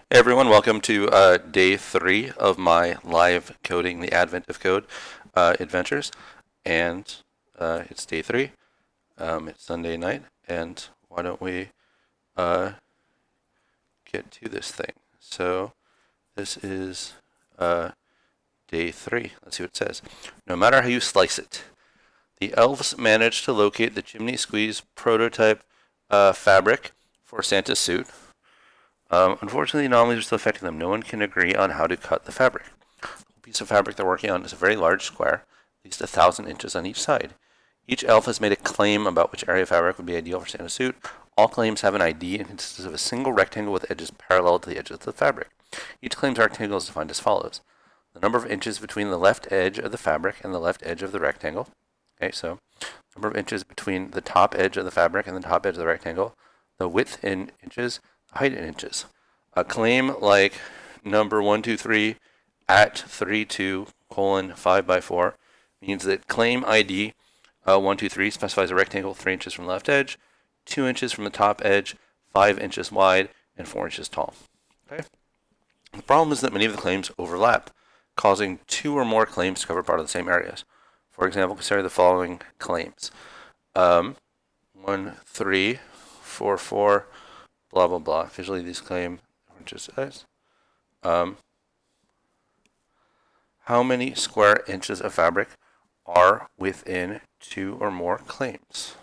Hey everyone, welcome to day 3 of my live coding the advent of code adventures. And it's day 3. It's Sunday night, and why don't we uh, get to this thing? So this is day 3. Let's see what it says. No matter how you slice it, the elves managed to locate the chimney squeeze prototype fabric for Santa's suit. Unfortunately, anomalies are still affecting them. No one can agree on how to cut the fabric. The piece of fabric they're working on is a very large square, at least 1,000 inches on each side. Each elf has made a claim about which area of fabric would be ideal for Santa's suit. All claims have an ID and consists of a single rectangle with edges parallel to the edges of the fabric. Each claim's rectangle is defined as follows. The number of inches between the left edge of the fabric and the left edge of the rectangle. Okay, so number of inches between the top edge of the fabric and the top edge of the rectangle. The width in inches, height in inches. A claim like number 123 at 32 colon 5 by 4 means that claim ID 123 specifies a rectangle 3 inches from the left edge, 2 inches from the top edge, 5 inches wide, and 4 inches tall. Okay. The problem is that many of the claims overlap, causing 2 or more claims to cover part of the same areas. For example, consider the following claims: 1, 3, 4, 4, blah blah blah. Visually, these claim inches size. How many square inches of fabric are within 2 or more claims?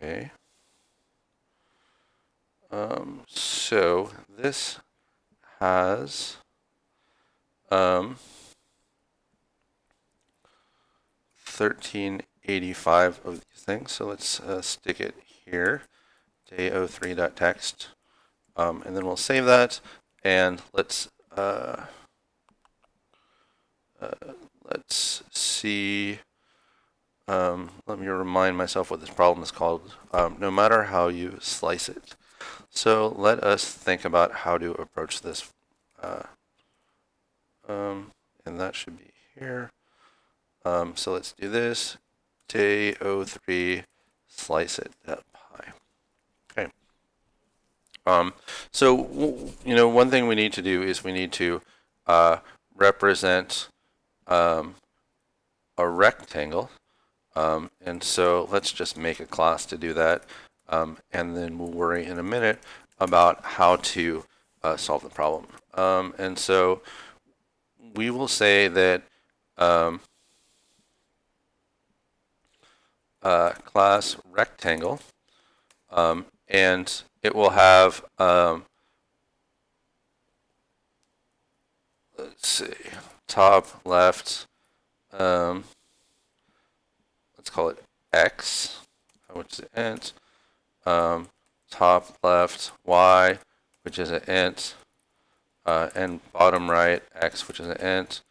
Okay. So this has 1385 of these things. So let's stick it here. Day03.text. And then we'll save that, and let's see. Let me remind myself what this problem is called. No matter how you slice it. So let us think about how to approach this. And that should be here. So let's do this. Day03 slice it .py. Okay. So one thing we need to do is we need to represent a rectangle. And so let's just make a class to do that. And then we'll worry in a minute about how to solve the problem. And so we will say that class rectangle, and it will have, let's see, top left, let's call it x, which is an int, top left y, which is an int, and bottom right x, which is an int,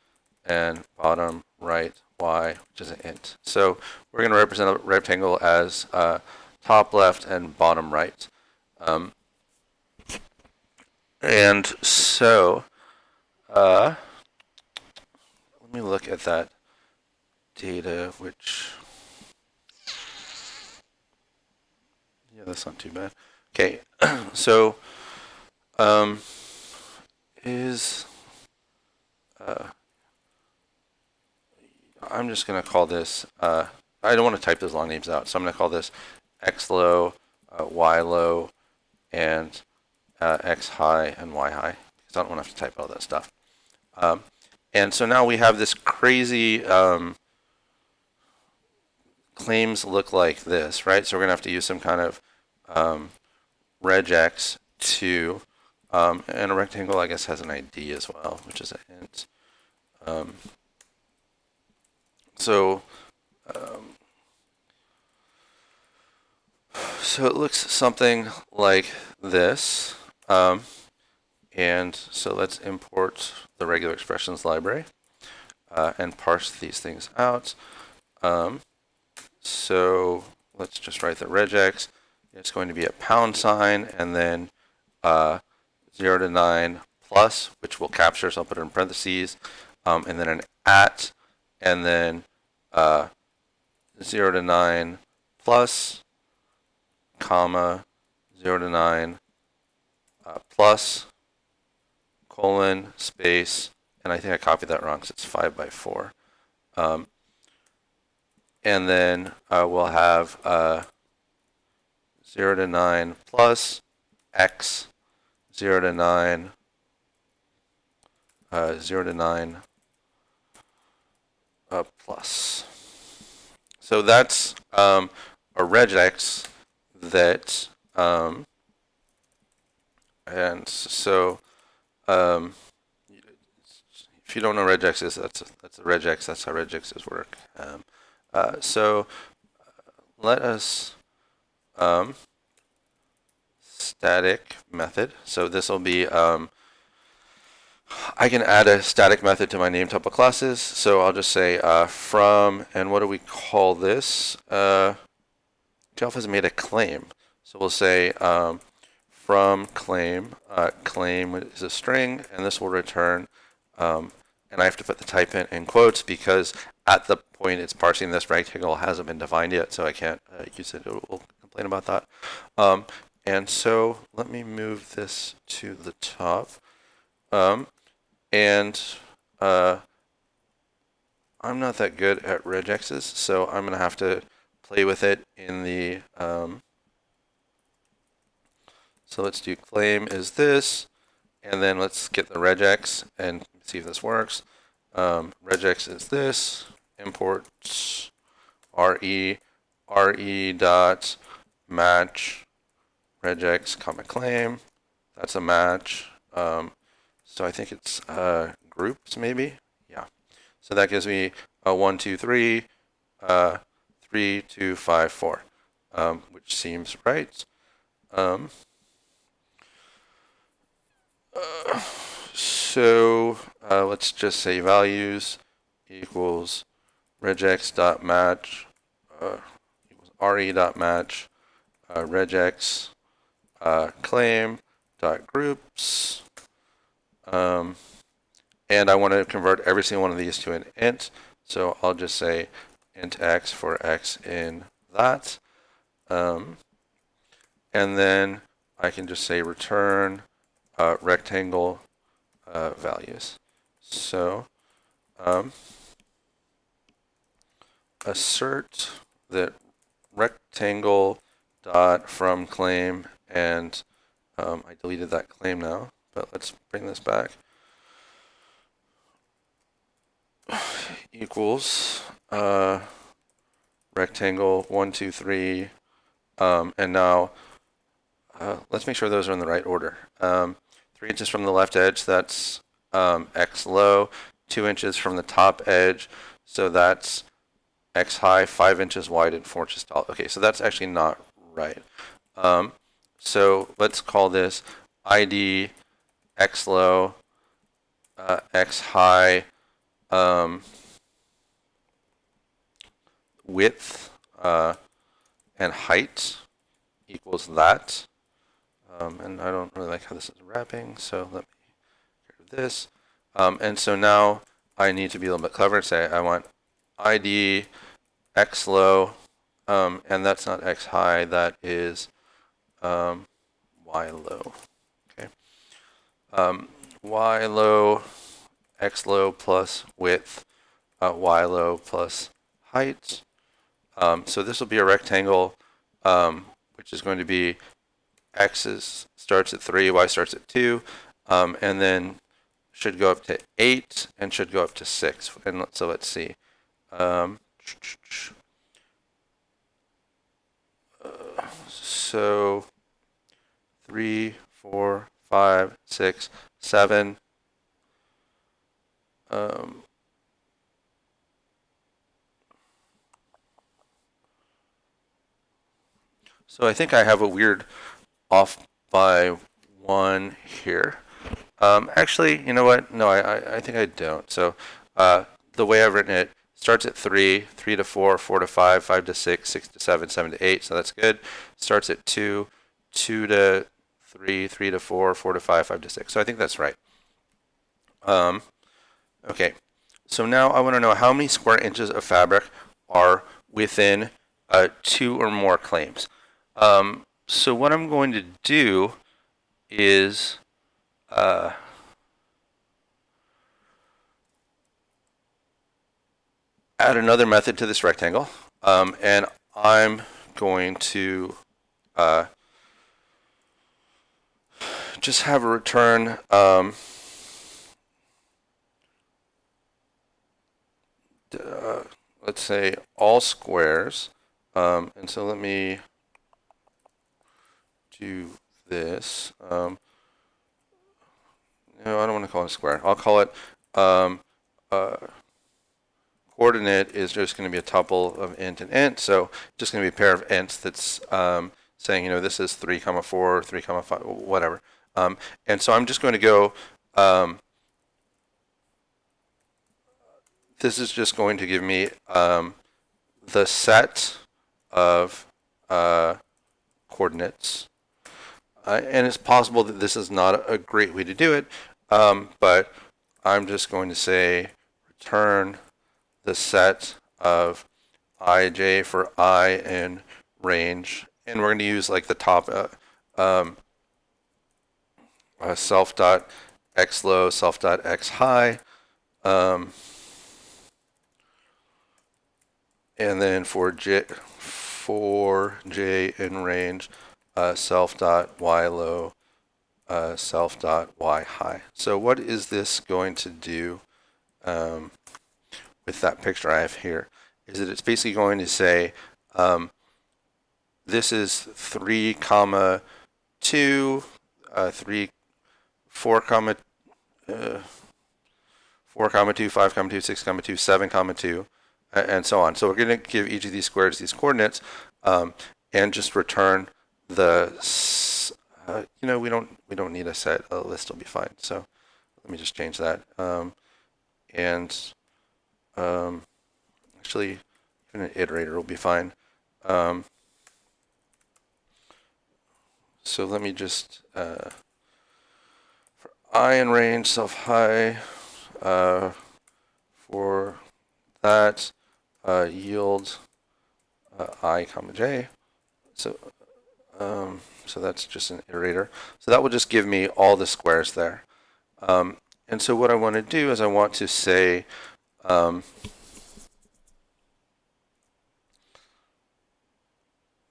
and bottom right y, which is an int. So we're going to represent a rectangle as top left and bottom right. And so let me look at that data, which, yeah, that's not too bad. Okay, so I'm just going to call this, I don't want to type those long names out, so I'm going to call this x low, y low, and x high and y high, because I don't want to have to type all that stuff. And so now we have this crazy claims look like this, right? So we're going to have to use some kind of regex to, and a rectangle, I guess, has an ID as well, which is an int. So it looks something like this. And so let's import the regular expressions library and parse these things out. So let's just write the regex. It's going to be a pound sign and then 0 to 9 plus, which we'll capture, so I'll put it in parentheses, and then an at, and then 0 to 9 plus, comma, 0 to 9, plus colon space, and I think I copied that wrong because it's 5 by 4. And then we'll have 0 to 9 plus x 0 to 9 0 to 9 plus. So that's a regex that and so if you don't know regexes, that's a regex. That's how regexes work. So let us static method. So this will be I can add a static method to my name tuple classes. So I'll just say from, and what do we call this? Delph has made a claim. So we'll say from claim. Claim is a string, and this will return. And I have to put the type in quotes because at the point it's parsing this rectangle hasn't been defined yet, so I can't use it. It will complain about that. And so let me move this to the top. And I'm not that good at regexes, so I'm going to have to play with it in the... so let's do claim is this, and then let's get the regex and see if this works. Regex is this, import re dot match regex comma claim. That's a match. So I think it's groups maybe. Yeah. So that gives me a 1, 2, 3, 3, 2, 5, 4, which seems right. So let's just say values equals regex.match equals re.match regex claim.groups. And I want to convert every single one of these to an int. So I'll just say int x for x in that. And then I can just say return rectangle values. So assert that rectangle dot from claim, and I deleted that claim now, but let's bring this back. Equals rectangle 1, 2, 3, and now let's make sure those are in the right order. 3 inches from the left edge, that's x low. 2 inches from the top edge, so that's x high. 5 inches wide and 4 inches tall. Okay, so that's actually not right. So let's call this ID x low, x high, width and height equals that. And I don't really like how this is wrapping, so let me get rid of this. And so now I need to be a little bit clever and say I want ID x low, and that's not x high, that is y low. Okay. Y low, x low plus width, y low plus height. So this will be a rectangle, which is going to be x starts at 3, y starts at 2, and then should go up to 8 and should go up to 6. And so let's see. So 3, 4, 5, 6, 7. So I think I have a weird off by 1 here. Actually, you know what? No, I think I don't. So the way I've written it starts at 3, 3 to 4, 4 to 5, 5 to 6, 6 to 7, 7 to 8. So that's good. Starts at 2, 2 to 3, 3 to 4, 4 to 5, 5 to 6. So I think that's right. Okay. So now I want to know how many square inches of fabric are within 2 or more claims. So what I'm going to do is add another method to this rectangle, and I'm going to just have a return let's say all squares, and so let me do this. No, I don't want to call it a square. I'll call it coordinate is just going to be a tuple of int and int, so just going to be a pair of ints that's saying, you know, this is 3 comma 4, 3 comma 5, whatever. And so I'm just going to go, this is just going to give me the set of coordinates. And it's possible that this is not a great way to do it, but I'm just going to say return the set of ij for I in range, and we're going to use like the top self dot x low, self dot x high, and then for j in range, self dot y low, self dot y high. So what is this going to do with that picture I have here? Is that it's basically going to say this is 3 comma 2, 4 comma 4 comma 2, 5 comma 2, 6 comma 2, 7 comma 2, and so on. So we're going to give each of these squares these coordinates, and just return the you know, we don't need a set. A list will be fine. So let me just change that. Actually, even an iterator will be fine. So let me just for I in range, self high, for that yield I comma j. So so that's just an iterator. So that will just give me all the squares there. And so what I want to do is I want to say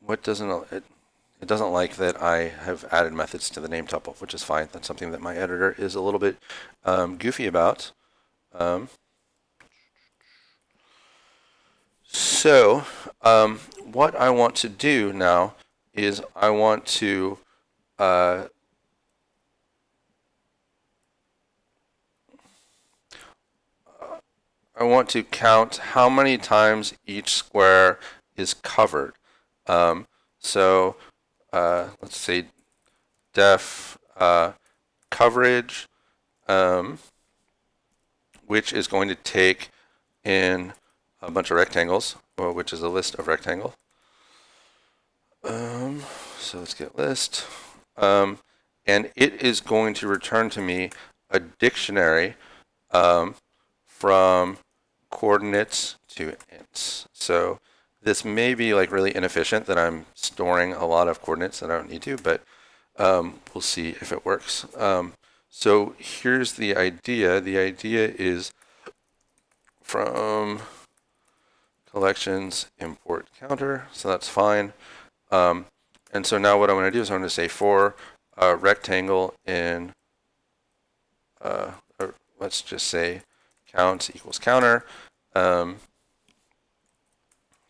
what doesn't it doesn't like that I have added methods to the name tuple, which is fine. That's something that my editor is a little bit goofy about. So what I want to do now is I want to count how many times each square is covered. So let's say def coverage, which is going to take in a bunch of rectangles, which is a list of rectangle. So let's get list. And it is going to return to me a dictionary from coordinates to ints. So this may be like really inefficient that I'm storing a lot of coordinates that I don't need to, but we'll see if it works. So here's the idea. The idea is from collections import counter, so that's fine. And so now what I'm going to do is I'm going to say for rectangle in, let's just say count equals counter,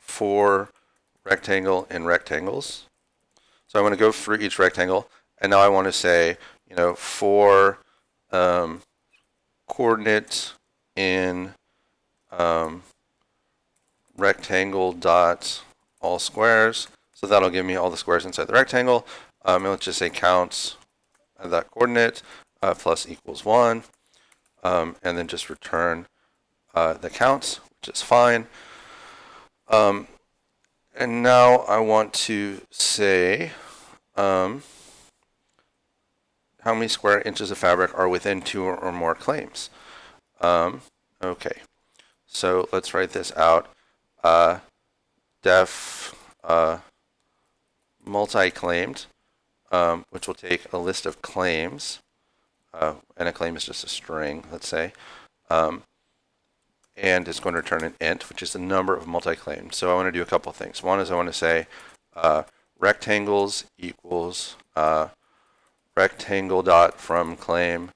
for rectangle in rectangles. So I'm going to go through each rectangle, and now I want to say, you know, for coordinate in rectangle dot all squares. So that'll give me all the squares inside the rectangle. And let's just say counts that coordinate plus equals 1, and then just return the counts, which is fine. And now I want to say how many square inches of fabric are within 2 or more claims. Okay, so let's write this out. Def multi-claimed, which will take a list of claims, and a claim is just a string, let's say, and it's going to return an int, which is the number of multi-claims. So I want to do a couple things. One is I want to say rectangles equals rectangle dot from claim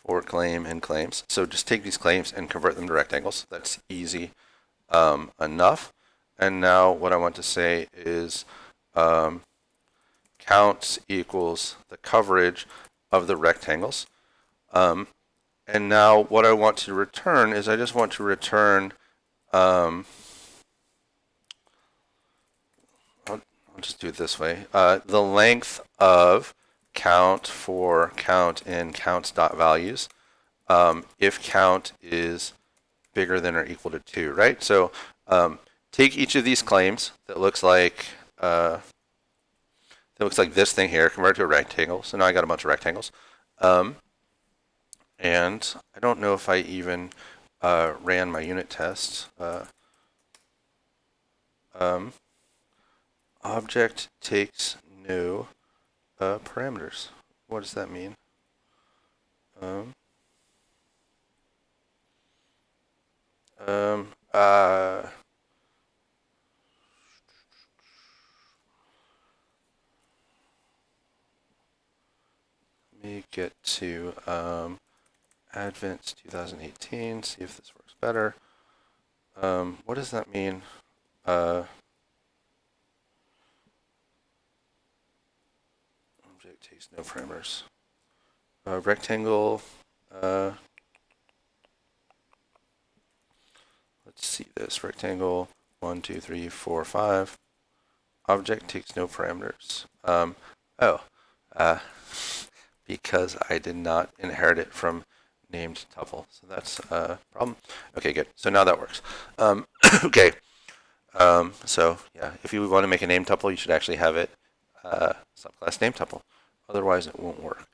for claim and claims. So just take these claims and convert them to rectangles. That's easy enough. And now what I want to say is counts equals the coverage of the rectangles. And now what I want to return is I just want to return, I'll just do it this way, the length of count for count in counts.values if count is bigger than or equal to 2, right? So take each of these claims that looks like this thing here, convert it to a rectangle. So now I got a bunch of rectangles. And I don't know if I even ran my unit tests. Object takes no parameters. What does that mean? Let me get to Advent 2018, see if this works better. What does that mean? Object takes no parameters. Rectangle. Let's see this. Rectangle 1, 2, 3, 4, 5. Object takes no parameters. Because I did not inherit it from named tuple. So that's a problem. Okay, good. So now that works. Okay. So yeah, if you want to make a name tuple, you should actually have it subclass name tuple. Otherwise, it won't work.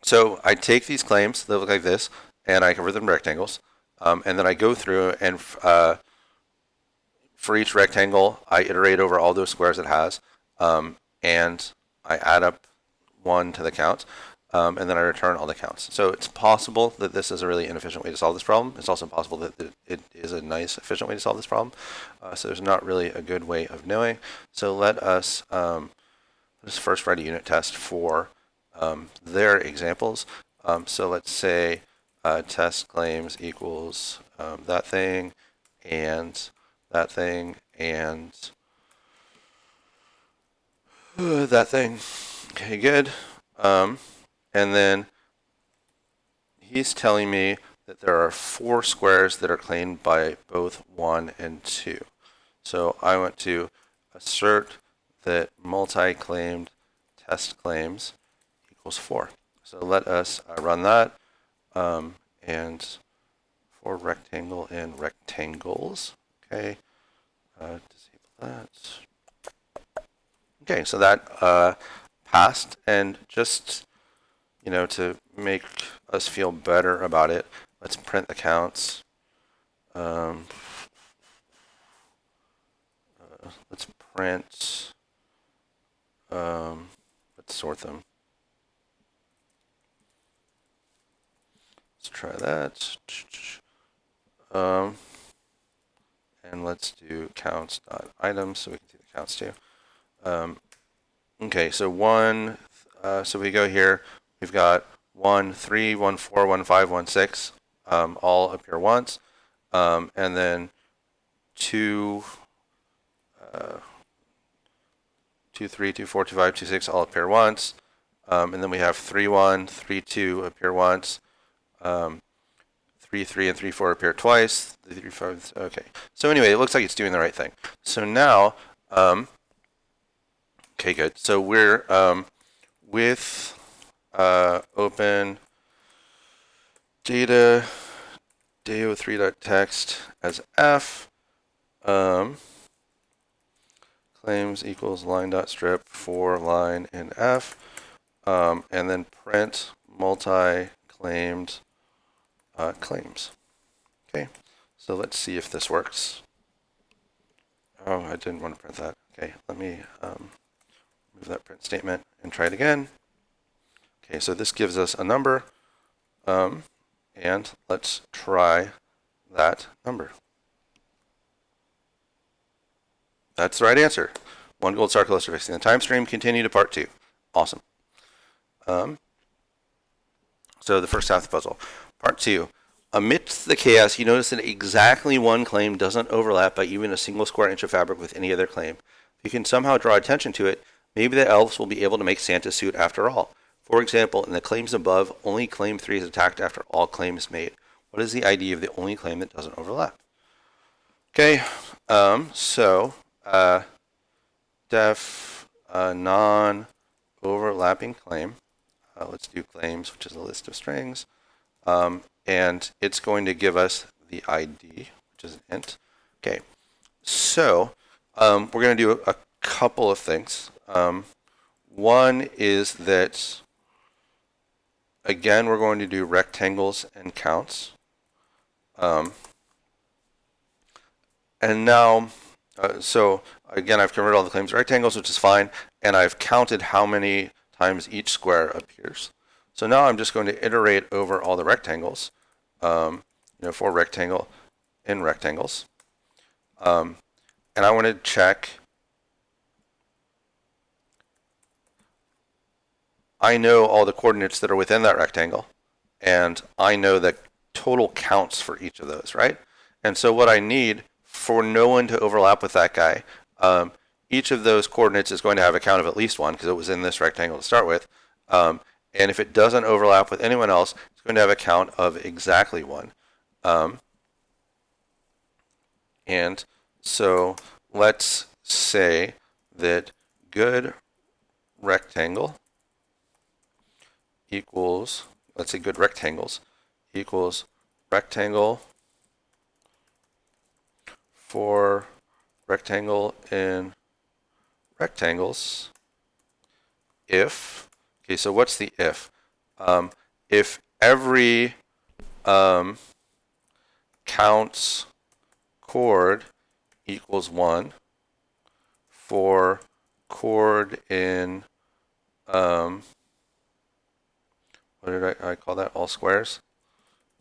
So I take these claims that look like this, and I convert them to rectangles, and then I go through and for each rectangle, I iterate over all those squares it has, and I add up 1 to the count, and then I return all the counts. So it's possible that this is a really inefficient way to solve this problem. It's also possible that it is a nice, efficient way to solve this problem. So there's not really a good way of knowing. So let's first write a unit test for their examples. So let's say test claims equals that thing and that thing and that thing. Okay, good. And then he's telling me that there are 4 squares that are claimed by both 1 and 2. So I want to assert that multi-claimed test claims equals 4. So let us run that. And for rectangle and rectangles, okay, disable that. Okay, so that passed, and just, to make us feel better about it, let's print the counts. Let's print, let's sort them. Let's try that. And let's do counts.items so we can see the counts too. Okay, so so we go here, we've got 1, 3, 1, 4, 1, 5, 1, 6, all appear once, and then 2, 2, 3, 2, 4, 2, 5, 2, 6 all appear once, and then we have 3, 1, 3, 2 appear once, 3, 3, and 3, 4 appear twice, 3, 3, 5, okay. So anyway, it looks like it's doing the right thing. So now, okay, good. So we're with open data dao3.text as f claims equals line.strip for line in f, and then print multi-claimed claims. Okay, so let's see if this works. Oh, I didn't want to print that. Okay, let me move that print statement and try it again. Okay, so this gives us a number, and let's try that number. That's the right answer. 1 gold star closer to fixing the time stream. Continue to part 2. Awesome. So the first half of the puzzle. Part 2. Amidst the chaos, you notice that exactly one claim doesn't overlap by even a single square inch of fabric with any other claim. If you can somehow draw attention to it, maybe the elves will be able to make Santa's suit after all. For example, in the claims above, only claim 3 is attacked after all claims made. What is the ID of the only claim that doesn't overlap? Okay, def non-overlapping claim. Let's do claims, which is a list of strings. And it's going to give us the ID, which is an int. Okay, so we're going to do a couple of things. One is that, again, we're going to do rectangles and counts. And now, so again, I've converted all the claims to rectangles, which is fine, and I've counted how many times each square appears. So now I'm just going to iterate over all the rectangles, for rectangle in rectangles. And I want to check. I know all the coordinates that are within that rectangle, and I know the total counts for each of those, right? And so what I need for no one to overlap with that guy, each of those coordinates is going to have a count of at least 1 because it was in this rectangle to start with. And if it doesn't overlap with anyone else, it's going to have a count of exactly 1. And so let's say that good rectangle equals, let's say good rectangles equals rectangle for rectangle in rectangles if, okay, so what's the if? If every counts chord equals 1 for chord in, what did I call that? All squares?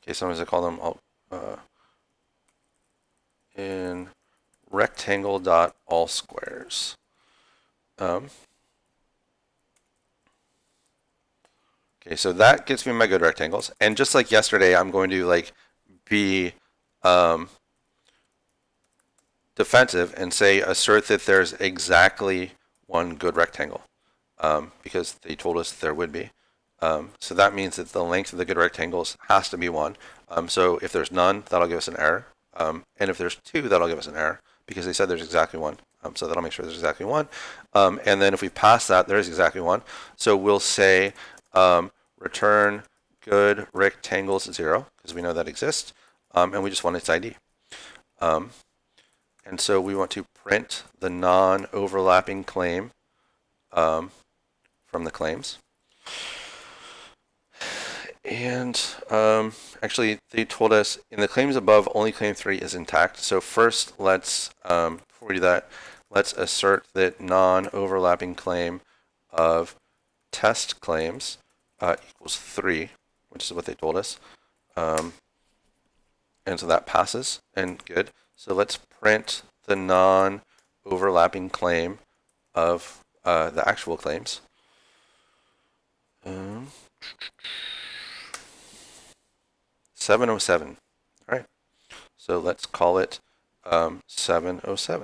Okay, sometimes I call them all, in rectangle dot all squares. Okay, so that gets me my good rectangles. And just like yesterday, I'm going to be defensive and say assert that there's exactly one good rectangle, because they told us there would be. So that means that the length of the good rectangles has to be 1. So if there's none, that'll give us an error. And if there's 2, that'll give us an error because they said there's exactly 1. So that'll make sure there's exactly 1. And then if we pass that, there is exactly 1. So we'll say return good rectangles 0 because we know that exists. And we just want its ID. And so we want to print the non-overlapping claim from the claims. And actually, they told us in the claims above, only claim 3 is intact. So first, let's, before we do that, let's assert that non-overlapping claim of test claims equals 3, which is what they told us. And so that passes, and good. So let's print the non-overlapping claim of the actual claims. 707. All right. So let's call it 707. That's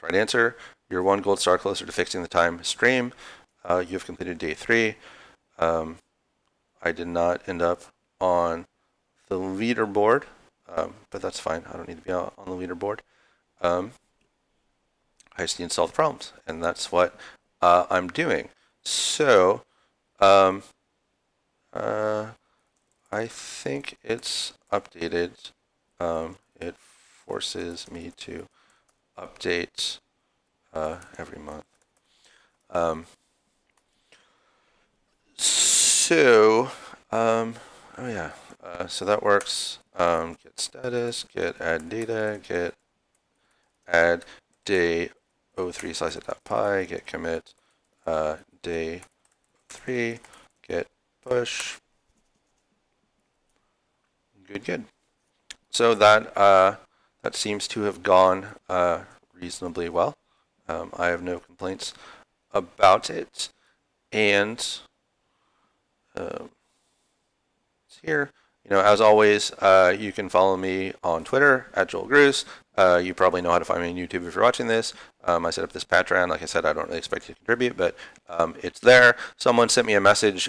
the right answer. You're 1 gold star closer to fixing the time stream. You've completed day 3. I did not end up on the leaderboard, but that's fine. I don't need to be on the leaderboard. I just need to solve the problems, and that's what I'm doing. So I think it's updated. It forces me to update every month. Oh yeah, so that works. Get status, get add data, get add day 03 slice.py, git commit, day 3, git push. Good. So that seems to have gone reasonably well. I have no complaints about it. And here, as always, you can follow me on Twitter at Joel Grus. You probably know how to find me on YouTube if you're watching this. I set up this Patreon. Like I said, I don't really expect you to contribute, but it's there. Someone sent me a message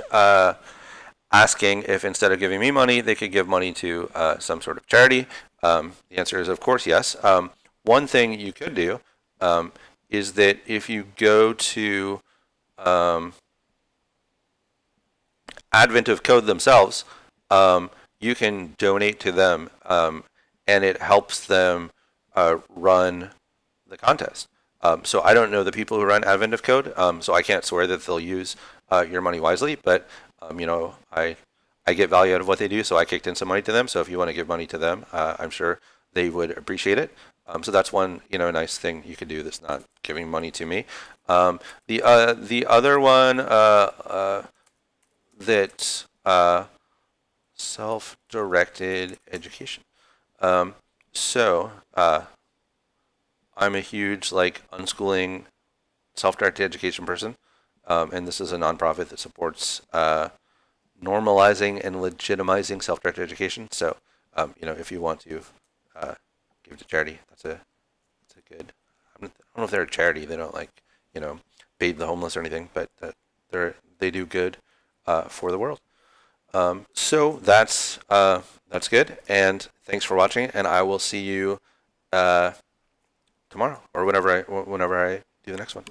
asking if instead of giving me money, they could give money to some sort of charity. The answer is, of course, yes. One thing you could do is that if you go to Advent of Code themselves, you can donate to them, and it helps them run the contest. So I don't know the people who run Advent of Code, so I can't swear that they'll use your money wisely, but I get value out of what they do, so I kicked in some money to them. So if you want to give money to them, I'm sure they would appreciate it. So that's one nice thing you could do that's not giving money to me. The other one that self-directed education. So I'm a huge unschooling self-directed education person, and this is a nonprofit that supports normalizing and legitimizing self-directed education. So if you want to give to charity, that's a good. I don't know if they're a charity. They don't bathe the homeless or anything, but they do good for the world. So that's good, and thanks for watching, and I will see you tomorrow or whenever I do the next one.